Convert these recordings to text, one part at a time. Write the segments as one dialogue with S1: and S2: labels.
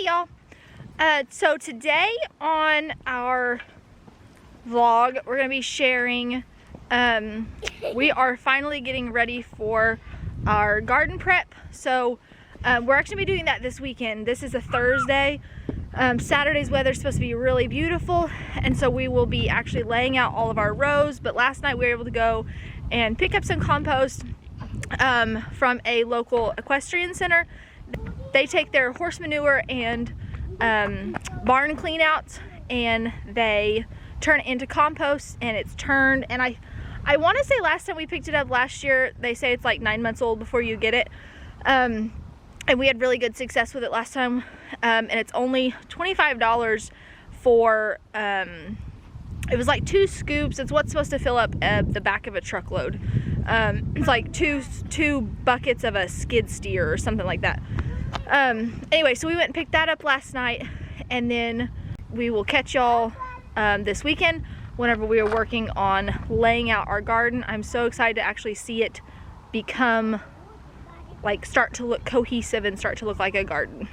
S1: y'all. So today on our vlog, we're gonna be sharing, we are finally getting ready for our garden prep. So we're actually gonna be doing that this weekend. This is a Thursday. Saturday's weather is supposed to be really beautiful, and so we will be actually laying out all of our rows. But last night we were able to go and pick up some compost from a local equestrian center. They take their horse manure and barn clean outs and they turn it into compost, and it's turned, and I want to say last time we picked it up last year, they say it's like 9 months old before you get it, and we had really good success with it last time, and it's only $25 for it was like 2 scoops. It's what's supposed to fill up the back of a truckload. It's like two buckets of a skid steer or something like that. Anyway, so we went and picked that up last night, and then we will catch y'all this weekend whenever we are working on laying out our garden. I'm so excited to actually see it become, like, start to look cohesive and start to look like a garden.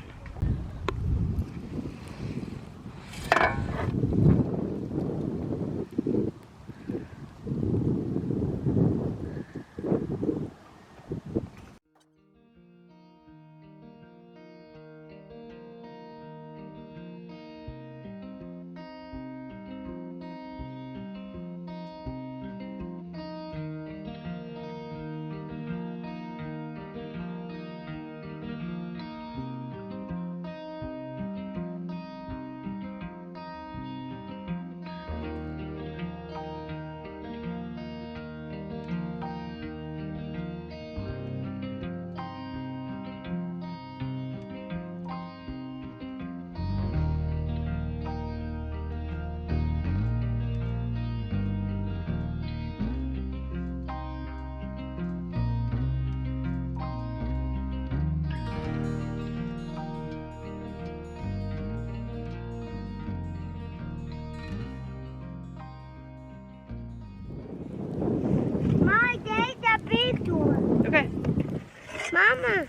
S1: Okay.
S2: Mama.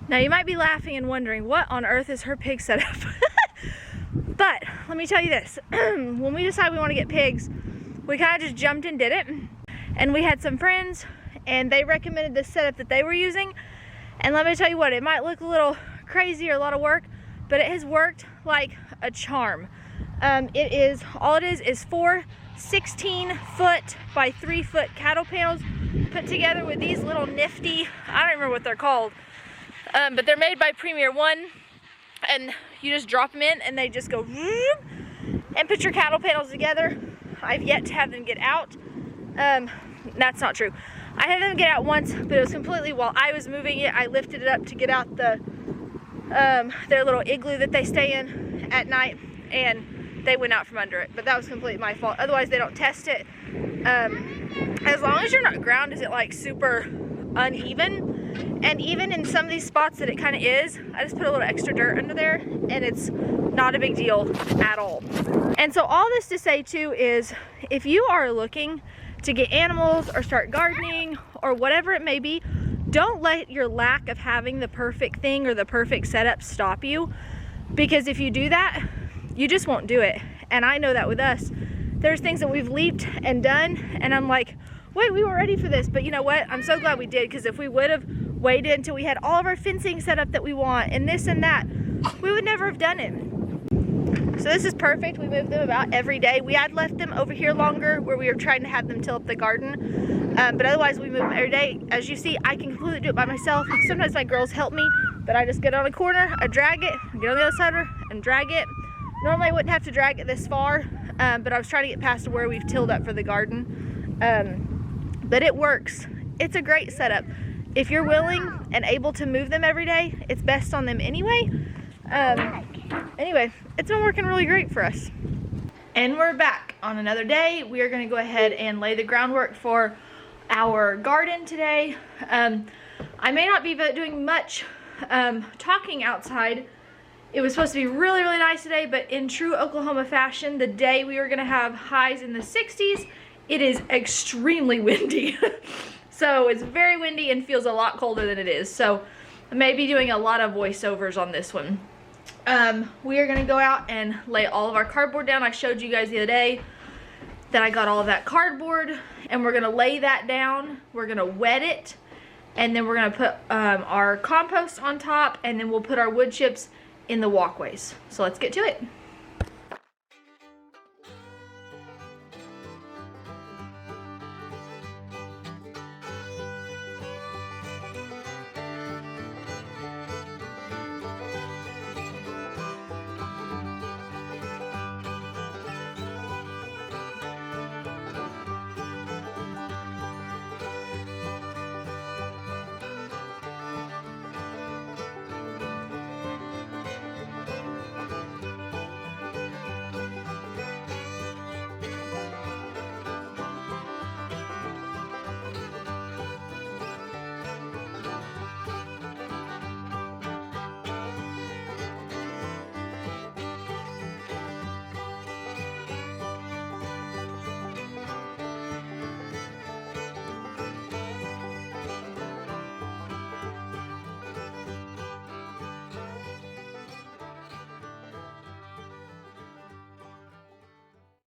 S1: Now you might be laughing and wondering, what on earth is her pig setup? But let me tell you this, when we decided we want to get pigs, we kind of just jumped and did it. And we had some friends and they recommended this setup that they were using. And let me tell you what, it might look a little crazy or a lot of work, but it has worked like a charm. All it is 4 16-foot by 3-foot cattle panels put together with these little nifty, I don't remember what they're called, but they're made by Premier One, and you just drop them in and they just go and put your cattle panels together. I've yet to have them get out. That's not true. I had them get out once, but it was completely, while I was moving it, I lifted it up to get out their little igloo that they stay in at night, and they went out from under it. But that was completely my fault. Otherwise, they don't test it. As long as your ground isn't like super uneven, and even in some of these spots that it kind of is, I just put a little extra dirt under there, and it's not a big deal at all. And so all this to say too is, if you are looking to get animals or start gardening or whatever it may be, don't let your lack of having the perfect thing or the perfect setup stop you, because if you do that, you just won't do it. and I know that with us, there's things that we've leaped and done, and I'm like, wait, we weren't ready for this. But you know what? I'm so glad we did, because if we would have waited until we had all of our fencing set up that we want and this and that, we would never have done it. So this is perfect. We move them about every day. We had left them over here longer where we were trying to have them till up the garden. But otherwise we move them every day. As you see, I can completely do it by myself. Sometimes my girls help me, but I just get on a corner, I drag it, get on the other side of her and drag it. Normally I wouldn't have to drag it this far, but I was trying to get past to where we've tilled up for the garden. But it works. It's a great setup. If you're willing and able to move them every day, it's best on them anyway. Anyway, it's been working really great for us. And we're back on another day. We are going to go ahead and lay the groundwork for our garden today. I may not be doing much talking outside. It was supposed to be really, really nice today, but in true Oklahoma fashion, the day we were going to have highs in the 60s, it is extremely windy. So it's very windy and feels a lot colder than it is. So I may be doing a lot of voiceovers on this one. We are going to go out and lay all of our cardboard down. I showed you guys the other day that I got all of that cardboard, and we're going to lay that down. We're going to wet it, and then we're going to put our compost on top, and then we'll put our wood chips in the walkways. So let's get to it.